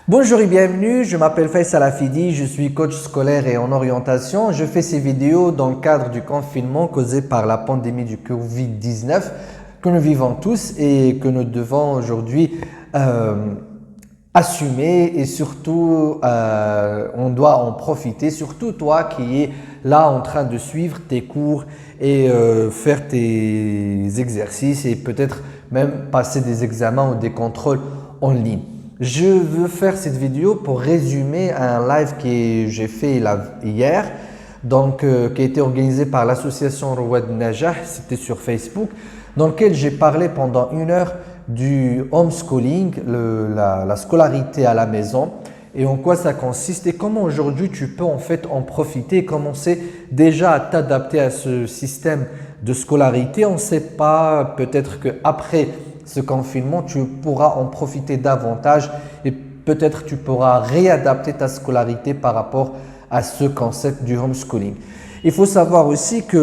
Bonjour et bienvenue, je m'appelle Faisal Afidi, je suis coach scolaire et en orientation. Je fais ces vidéos dans le cadre du confinement causé par la pandémie du Covid-19 que nous vivons tous et que nous devons aujourd'hui assumer et surtout on doit en profiter, surtout toi qui es là en train de suivre tes cours et faire tes exercices et peut-être même passer des examens ou des contrôles en ligne. Je veux faire cette vidéo pour résumer un live que j'ai fait hier, qui a été organisé par l'association Rouad Najah, c'était sur Facebook, dans lequel j'ai parlé pendant 1 heure du homeschooling, la scolarité à la maison et en quoi ça consiste et comment aujourd'hui tu peux en fait en profiter et commencer déjà à t'adapter à ce système de scolarité. On ne sait pas, peut-être qu'après ce confinement, tu pourras en profiter davantage et peut-être tu pourras réadapter ta scolarité par rapport à ce concept du homeschooling. Il faut savoir aussi que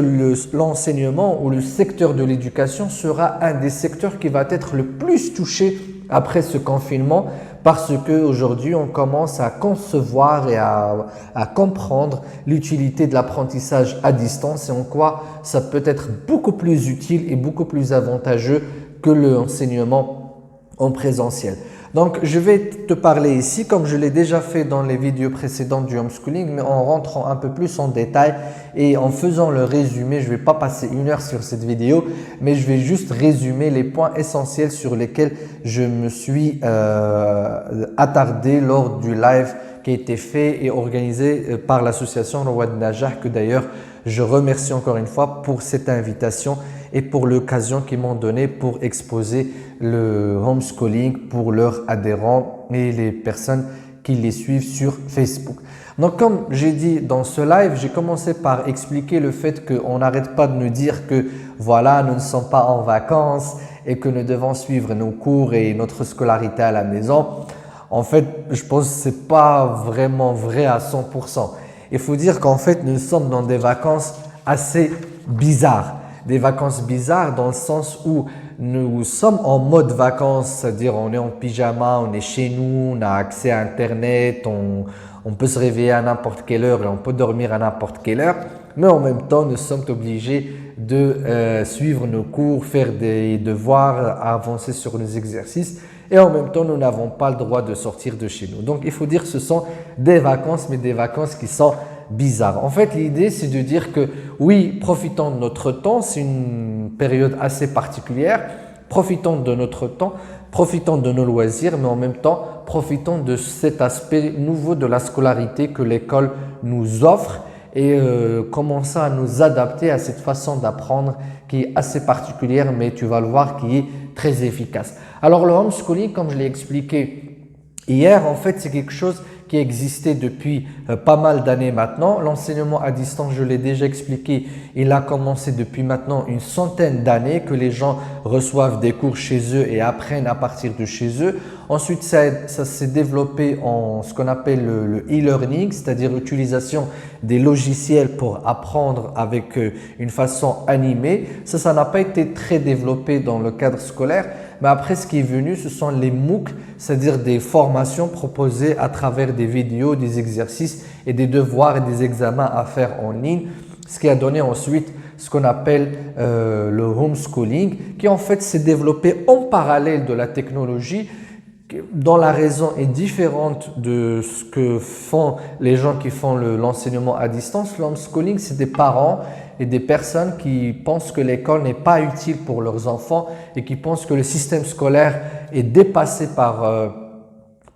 l'enseignement ou le secteur de l'éducation sera un des secteurs qui va être le plus touché après ce confinement parce qu'aujourd'hui, on commence à concevoir et à comprendre l'utilité de l'apprentissage à distance et en quoi ça peut être beaucoup plus utile et beaucoup plus avantageux que l'enseignement en présentiel. Donc, je vais te parler ici, comme je l'ai déjà fait dans les vidéos précédentes du homeschooling, mais en rentrant un peu plus en détail et en faisant le résumé. Je ne vais pas passer 1 heure sur cette vidéo, mais je vais juste résumer les points essentiels sur lesquels je me suis attardé lors du live qui a été fait et organisé par l'association Rouad Najah, que d'ailleurs je remercie encore une fois pour cette invitation et pour l'occasion qu'ils m'ont donnée pour exposer le homeschooling pour leurs adhérents et les personnes qui les suivent sur Facebook. Donc comme j'ai dit dans ce live, j'ai commencé par expliquer le fait qu'on n'arrête pas de nous dire que voilà, nous ne sommes pas en vacances et que nous devons suivre nos cours et notre scolarité à la maison. En fait, je pense que ce n'est pas vraiment vrai à 100%. Il faut dire qu'en fait, nous sommes dans des vacances assez bizarres. Des vacances bizarres dans le sens où nous sommes en mode vacances, c'est-à-dire on est en pyjama, on est chez nous, on a accès à Internet, on peut se réveiller à n'importe quelle heure et on peut dormir à n'importe quelle heure. Mais en même temps, nous sommes obligés de suivre nos cours, faire des devoirs, avancer sur nos exercices. Et en même temps, nous n'avons pas le droit de sortir de chez nous. Donc, il faut dire que ce sont des vacances, mais des vacances qui sont bizarres. En fait, l'idée, c'est de dire que oui, profitons de notre temps. C'est une période assez particulière. Profitons de notre temps, profitons de nos loisirs, mais en même temps, profitons de cet aspect nouveau de la scolarité que l'école nous offre et commençons à nous adapter à cette façon d'apprendre qui est assez particulière, mais tu vas le voir, qui est très efficace. Alors le homeschooling, comme je l'ai expliqué hier, en fait, c'est quelque chose qui existait depuis pas mal d'années maintenant. L'enseignement à distance, je l'ai déjà expliqué, il a commencé depuis maintenant une centaine d'années que les gens reçoivent des cours chez eux et apprennent à partir de chez eux. Ensuite, ça s'est développé en ce qu'on appelle le e-learning, c'est-à-dire l'utilisation des logiciels pour apprendre avec une façon animée. Ça n'a pas été très développé dans le cadre scolaire. Mais après, ce qui est venu, ce sont les MOOC, c'est-à-dire des formations proposées à travers des vidéos, des exercices et des devoirs et des examens à faire en ligne. Ce qui a donné ensuite ce qu'on appelle le homeschooling, qui en fait s'est développé en parallèle de la technologie, dont la raison est différente de ce que font les gens qui font l'enseignement à distance. L'homeschooling, c'est des parents et des personnes qui pensent que l'école n'est pas utile pour leurs enfants et qui pensent que le système scolaire est dépassé par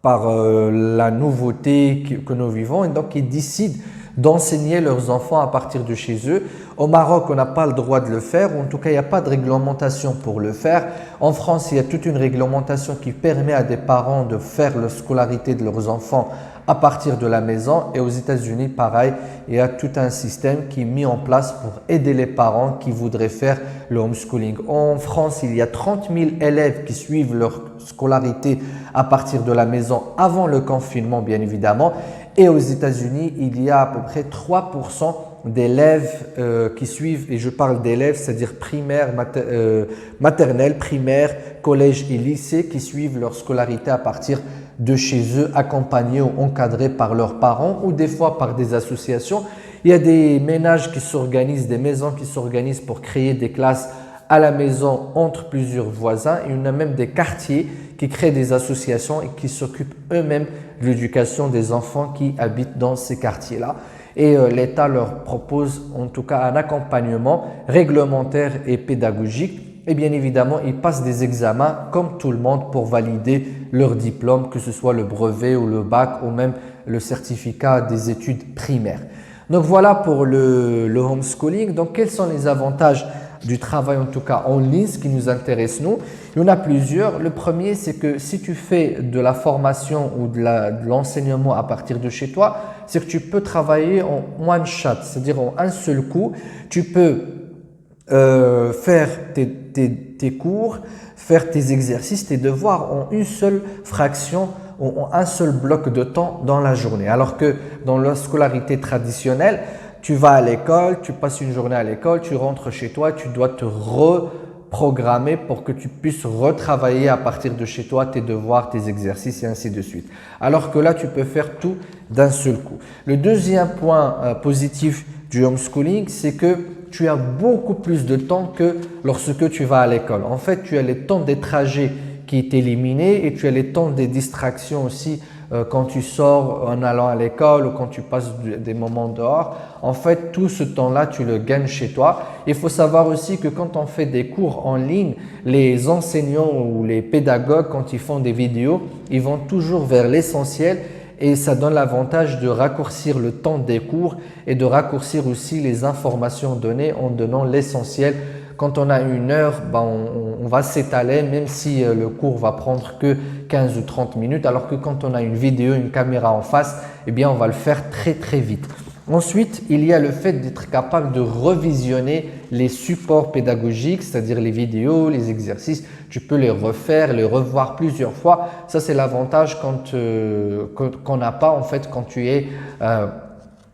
la nouveauté que nous vivons et donc ils décident d'enseigner leurs enfants à partir de chez eux. Au Maroc, on n'a pas le droit de le faire, ou en tout cas, il n'y a pas de réglementation pour le faire. En France, il y a toute une réglementation qui permet à des parents de faire la scolarité de leurs enfants à partir de la maison. Et aux États-Unis, pareil, il y a tout un système qui est mis en place pour aider les parents qui voudraient faire le homeschooling. En France, il y a 30 000 élèves qui suivent leur scolarité à partir de la maison avant le confinement, bien évidemment. Et aux États-Unis, il y a à peu près 3% d'élèves qui suivent, et je parle d'élèves, c'est-à-dire primaire, maternelle, primaire, collège et lycée, qui suivent leur scolarité à partir de chez eux, accompagnés ou encadrés par leurs parents ou des fois par des associations. Il y a des ménages qui s'organisent, des maisons qui s'organisent pour créer des classes à la maison entre plusieurs voisins. Il y en a même des quartiers qui créent des associations et qui s'occupent eux-mêmes de l'éducation des enfants qui habitent dans ces quartiers-là. Et l'État leur propose en tout cas un accompagnement réglementaire et pédagogique. Et bien évidemment, ils passent des examens comme tout le monde pour valider leur diplôme, que ce soit le brevet ou le bac ou même le certificat des études primaires. Donc voilà pour le homeschooling. Donc quels sont les avantages du travail en tout cas en ligne, ce qui nous intéresse nous? Il y en a plusieurs. Le premier, c'est que si tu fais de la formation ou de l'enseignement à partir de chez toi, c'est que tu peux travailler en one shot, c'est-à-dire en un seul coup. Tu peux faire tes cours, faire tes exercices, tes devoirs en une seule fraction, en un seul bloc de temps dans la journée. Alors que dans la scolarité traditionnelle, tu vas à l'école, tu passes une journée à l'école, tu rentres chez toi, tu dois te reprogrammer pour que tu puisses retravailler à partir de chez toi tes devoirs, tes exercices et ainsi de suite. Alors que là, tu peux faire tout d'un seul coup. Le deuxième point positif du homeschooling, c'est que tu as beaucoup plus de temps que lorsque tu vas à l'école. En fait, tu as le temps des trajets qui est éliminé et tu as le temps des distractions aussi quand tu sors en allant à l'école ou quand tu passes des moments dehors. En fait, tout ce temps-là, tu le gagnes chez toi. Il faut savoir aussi que quand on fait des cours en ligne, les enseignants ou les pédagogues, quand ils font des vidéos, ils vont toujours vers l'essentiel. Et ça donne l'avantage de raccourcir le temps des cours et de raccourcir aussi les informations données en donnant l'essentiel. Quand on a une heure, on va s'étaler même si le cours va prendre que 15 ou 30 minutes. Alors que quand on a une vidéo, une caméra en face, eh bien on va le faire très très vite. Ensuite, il y a le fait d'être capable de revisionner les supports pédagogiques, c'est-à-dire les vidéos, les exercices. Tu peux les refaire, les revoir plusieurs fois. Ça, c'est l'avantage qu'on n'a pas en fait quand tu es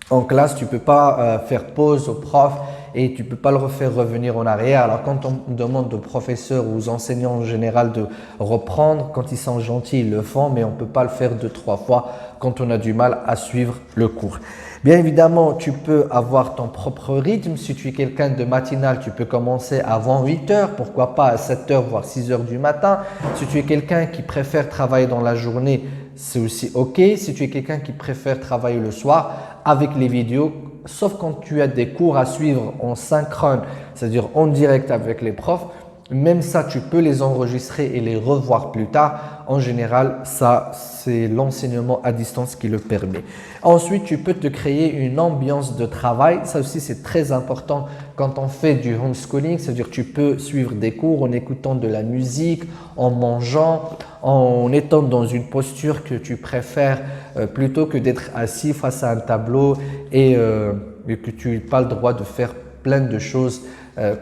en classe. Tu ne peux pas faire pause au prof et tu ne peux pas le refaire revenir en arrière. Alors quand on demande aux professeurs ou aux enseignants en général de reprendre, quand ils sont gentils, ils le font, mais on ne peut pas le faire 2-3 fois quand on a du mal à suivre le cours. Bien évidemment, tu peux avoir ton propre rythme. Si tu es quelqu'un de matinal, tu peux commencer avant 8 heures, pourquoi pas à 7 heures, voire 6 heures du matin. Si tu es quelqu'un qui préfère travailler dans la journée, c'est aussi OK. Si tu es quelqu'un qui préfère travailler le soir avec les vidéos, sauf quand tu as des cours à suivre en synchrone, c'est-à-dire en direct avec les profs, même ça, tu peux les enregistrer et les revoir plus tard. En général, ça, c'est l'enseignement à distance qui le permet. Ensuite, tu peux te créer une ambiance de travail. Ça aussi, c'est très important quand on fait du homeschooling. C'est-à-dire tu peux suivre des cours en écoutant de la musique, en mangeant, en étant dans une posture que tu préfères plutôt que d'être assis face à un tableau et que tu n'as pas le droit de faire plein de choses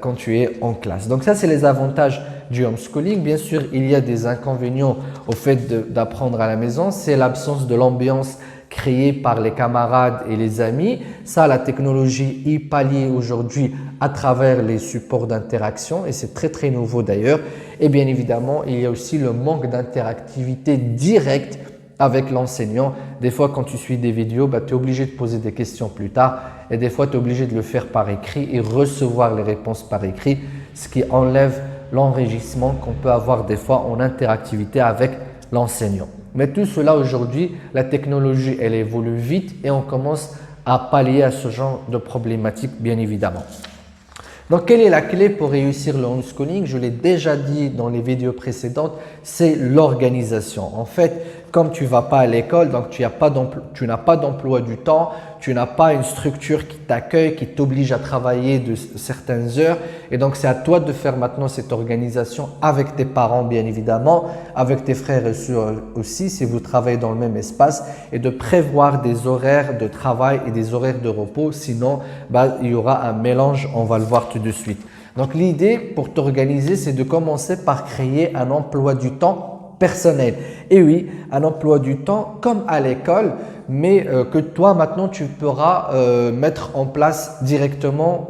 quand tu es en classe. Donc ça, c'est les avantages du homeschooling. Bien sûr, il y a des inconvénients au fait d'apprendre à la maison. C'est l'absence de l'ambiance créée par les camarades et les amis. Ça, la technologie y pallie aujourd'hui à travers les supports d'interaction et c'est très très nouveau d'ailleurs. Et bien évidemment, il y a aussi le manque d'interactivité directe avec l'enseignant. Des fois, quand tu suis des vidéos, tu es obligé de poser des questions plus tard et des fois, tu es obligé de le faire par écrit et recevoir les réponses par écrit, ce qui enlève l'enrichissement qu'on peut avoir des fois en interactivité avec l'enseignant. Mais tout cela aujourd'hui, la technologie, elle évolue vite et on commence à pallier à ce genre de problématiques, bien évidemment. Donc, quelle est la clé pour réussir le homeschooling? Je l'ai déjà dit dans les vidéos précédentes, c'est l'organisation. En fait, comme tu ne vas pas à l'école, donc tu n'as pas d'emploi du temps, tu n'as pas une structure qui t'accueille, qui t'oblige à travailler de certaines heures. Et donc, c'est à toi de faire maintenant cette organisation avec tes parents, bien évidemment, avec tes frères et sœurs aussi, si vous travaillez dans le même espace, et de prévoir des horaires de travail et des horaires de repos. Sinon, il y aura un mélange, on va le voir tout de suite. Donc, l'idée pour t'organiser, c'est de commencer par créer un emploi du temps personnel. Et oui, un emploi du temps comme à l'école, mais que toi maintenant tu pourras mettre en place directement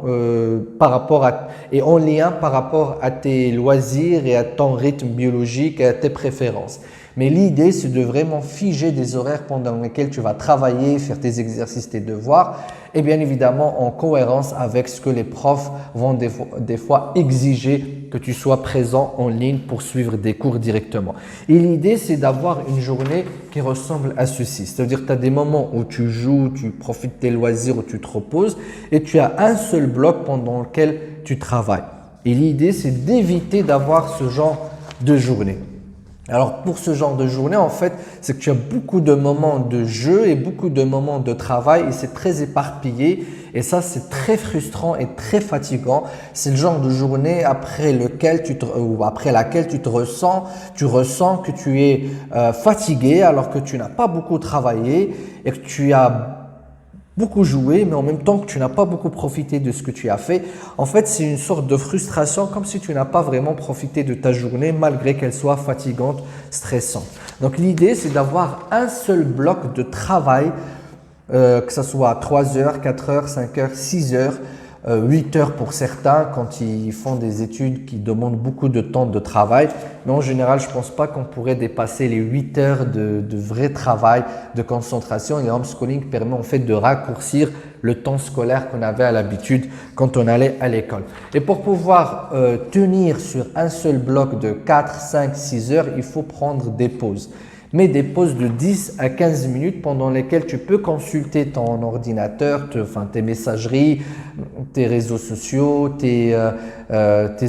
par rapport à et en lien par rapport à tes loisirs et à ton rythme biologique et à tes préférences. Mais l'idée, c'est de vraiment figer des horaires pendant lesquels tu vas travailler, faire tes exercices, tes devoirs et bien évidemment en cohérence avec ce que les profs vont des fois exiger que tu sois présent en ligne pour suivre des cours directement. Et l'idée, c'est d'avoir une journée qui ressemble à ceci. C'est-à-dire que tu as des moments où tu joues, tu profites de tes loisirs, où tu te reposes et tu as un seul bloc pendant lequel tu travailles. Et l'idée, c'est d'éviter d'avoir ce genre de journée. Alors pour ce genre de journée, en fait, c'est que tu as beaucoup de moments de jeu et beaucoup de moments de travail et c'est très éparpillé et ça c'est très frustrant et très fatigant. C'est le genre de journée après laquelle tu ressens que tu es fatigué alors que tu n'as pas beaucoup travaillé et que tu as beaucoup joué, mais en même temps que tu n'as pas beaucoup profité de ce que tu as fait. En fait, c'est une sorte de frustration, comme si tu n'as pas vraiment profité de ta journée, malgré qu'elle soit fatigante, stressante. Donc, l'idée, c'est d'avoir un seul bloc de travail, que ce soit 3 heures, 4 heures, 5 heures, 6 heures, 8 heures pour certains quand ils font des études qui demandent beaucoup de temps de travail. Mais en général, je ne pense pas qu'on pourrait dépasser les 8 heures de vrai travail, de concentration. Et le homeschooling permet en fait de raccourcir le temps scolaire qu'on avait à l'habitude quand on allait à l'école. Et pour pouvoir tenir sur un seul bloc de 4, 5, 6 heures, il faut prendre des pauses. Mais des pauses de 10 à 15 minutes pendant lesquelles tu peux consulter ton ordinateur, tes messageries, tes réseaux sociaux, tes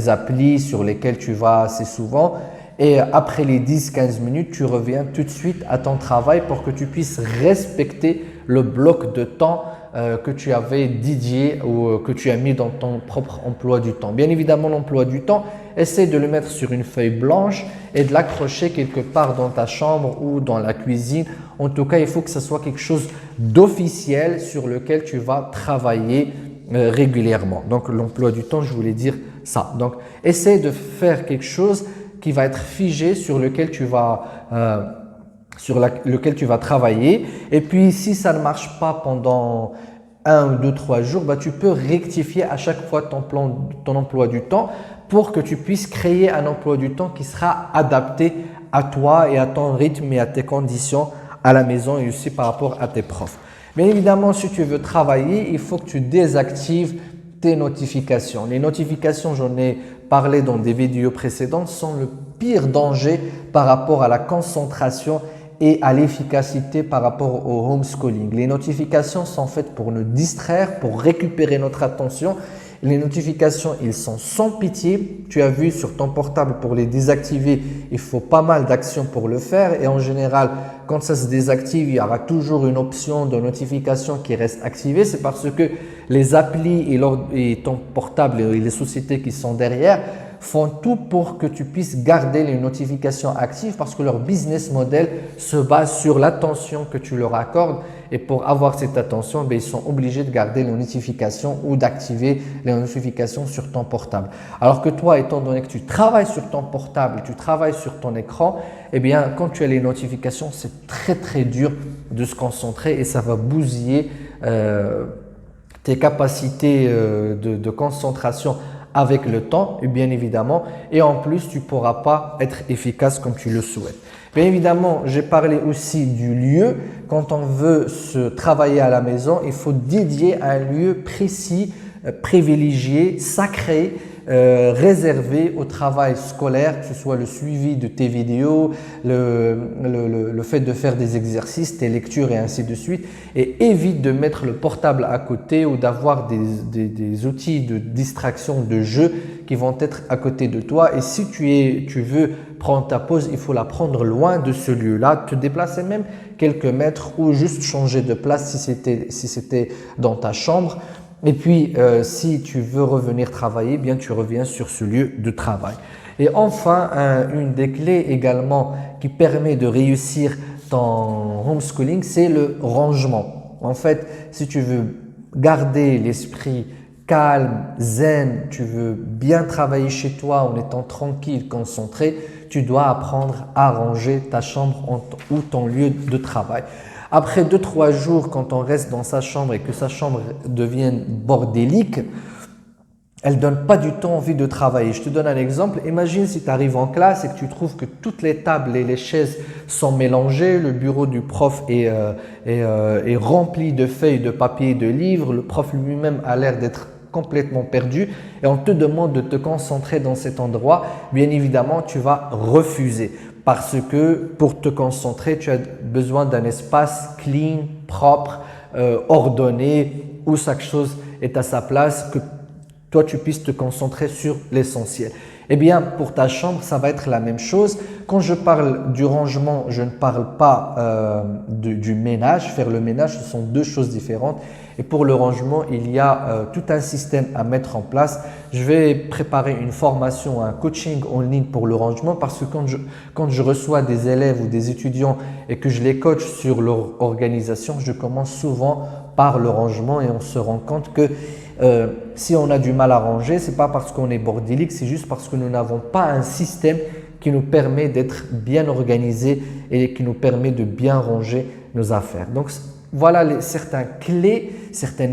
applis sur lesquels tu vas assez souvent. Et après les 10-15 minutes, tu reviens tout de suite à ton travail pour que tu puisses respecter le bloc de temps que tu avais dédié ou que tu as mis dans ton propre emploi du temps. Bien évidemment, l'emploi du temps, essaie de le mettre sur une feuille blanche et de l'accrocher quelque part dans ta chambre ou dans la cuisine. En tout cas, il faut que ce soit quelque chose d'officiel sur lequel tu vas travailler régulièrement. Donc, l'emploi du temps, je voulais dire ça. Donc, essaie de faire quelque chose qui va être figé sur lequel tu vas travailler. Et puis, si ça ne marche pas pendant 1 ou 2, 3 jours, tu peux rectifier à chaque fois ton emploi du temps pour que tu puisses créer un emploi du temps qui sera adapté à toi et à ton rythme et à tes conditions à la maison et aussi par rapport à tes profs. Bien évidemment, si tu veux travailler, il faut que tu désactives tes notifications. Les notifications, j'en ai parlé dans des vidéos précédentes, sont le pire danger par rapport à la concentration et à l'efficacité par rapport au homeschooling. Les notifications sont faites pour nous distraire, pour récupérer notre attention. Les notifications, ils sont sans pitié. Tu as vu sur ton portable pour les désactiver, il faut pas mal d'actions pour le faire. Et en général, quand ça se désactive, il y aura toujours une option de notification qui reste activée. C'est parce que les applis et ton portable et les sociétés qui sont derrière font tout pour que tu puisses garder les notifications actives parce que leur business model se base sur l'attention que tu leur accordes. Et pour avoir cette attention, ils sont obligés de garder les notifications ou d'activer les notifications sur ton portable. Alors que toi, étant donné que tu travailles sur ton portable, tu travailles sur ton écran, quand tu as les notifications, c'est très très dur de se concentrer et ça va bousiller tes capacités de concentration avec le temps, et bien évidemment, et en plus, tu ne pourras pas être efficace comme tu le souhaites. Bien évidemment, j'ai parlé aussi du lieu. Quand on veut se travailler à la maison, il faut dédier un lieu précis, privilégié, sacré, réservé au travail scolaire, que ce soit le suivi de tes vidéos, le fait de faire des exercices, tes lectures et ainsi de suite. Et évite de mettre le portable à côté ou d'avoir des outils de distraction, de jeu qui vont être à côté de toi. Et si tu veux prendre ta pause, il faut la prendre loin de ce lieu-là, te déplacer même quelques mètres ou juste changer de place si c'était dans ta chambre. Et puis, si tu veux revenir travailler, tu reviens sur ce lieu de travail. Et enfin, une des clés également qui permet de réussir ton homeschooling, c'est le rangement. En fait, si tu veux garder l'esprit calme, zen, tu veux bien travailler chez toi en étant tranquille, concentré, tu dois apprendre à ranger ta chambre ou ton lieu de travail. Après 2-3 jours, quand on reste dans sa chambre et que sa chambre devienne bordélique, elle donne pas du tout envie de travailler. Je te donne un exemple. Imagine si tu arrives en classe et que tu trouves que toutes les tables et les chaises sont mélangées, le bureau du prof est rempli de feuilles, de papier, de livres, le prof lui-même a l'air d'être complètement perdu et on te demande de te concentrer dans cet endroit. Bien évidemment, tu vas refuser parce que pour te concentrer, tu as besoin d'un espace clean, propre, ordonné, où chaque chose est à sa place, que toi, tu puisses te concentrer sur l'essentiel. Eh bien, pour ta chambre, ça va être la même chose. Quand je parle du rangement, je ne parle pas du ménage. Faire le ménage, ce sont deux choses différentes. Et pour le rangement, il y a tout un système à mettre en place. Je vais préparer une formation, un coaching en ligne pour le rangement parce que quand je reçois des élèves ou des étudiants et que je les coach sur leur organisation, je commence souvent par le rangement et on se rend compte que si on a du mal à ranger, ce n'est pas parce qu'on est bordélique, c'est juste parce que nous n'avons pas un système qui nous permet d'être bien organisé et qui nous permet de bien ranger nos affaires. Donc, voilà certaines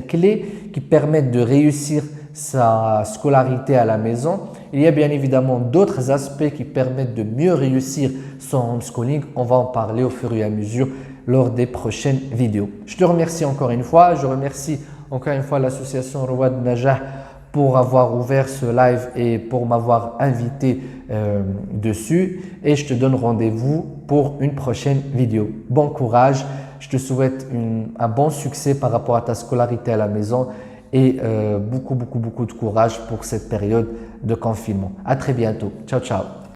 clés qui permettent de réussir sa scolarité à la maison. Il y a bien évidemment d'autres aspects qui permettent de mieux réussir son homeschooling. On va en parler au fur et à mesure lors des prochaines vidéos. Je te remercie encore une fois. Je remercie encore une fois l'association Rouad Najah pour avoir ouvert ce live et pour m'avoir invité dessus. Et je te donne rendez-vous pour une prochaine vidéo. Bon courage. Je te souhaite un bon succès par rapport à ta scolarité à la maison et beaucoup de courage pour cette période de confinement. À très bientôt. Ciao, ciao.